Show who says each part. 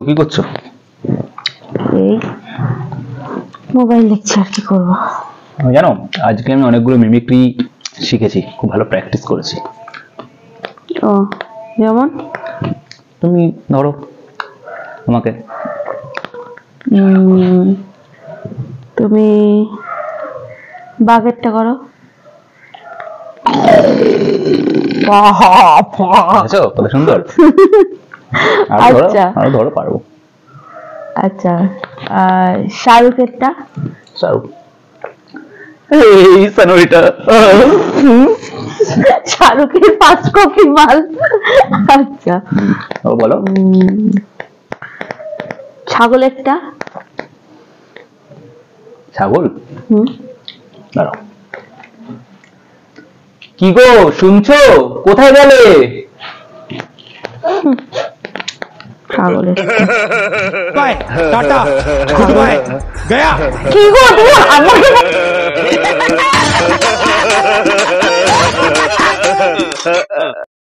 Speaker 1: কি করছো?
Speaker 2: এই মোবাইল দেখছি, আর কি করবো।
Speaker 1: জানো আজকে আমি অনেকগুলো মিমিক্রি শিখেছি, খুব ভালো প্র্যাকটিস করেছি।
Speaker 2: ও যেমন?
Speaker 1: তুমি ধরো আমাকে।
Speaker 2: তুমি বাঘেরটা করো।
Speaker 1: কত সুন্দর।
Speaker 2: আচ্ছা
Speaker 1: আরো ধরো, পারবো।
Speaker 2: আচ্ছা, শাহরুখেরটা।
Speaker 1: শাহরুখ, এই সানোরিটা।
Speaker 2: শাহরুখের 5 কপি মাল। আচ্ছা
Speaker 1: বলো।
Speaker 2: ছাগলেরটা।
Speaker 1: ছাগল? দাঁড়াও। কি গো শুনছো? কোথায় গেলে?
Speaker 2: ছাগলের
Speaker 3: बाय टाटा गुड बाय गया।
Speaker 2: কি গো তুমি আমাকে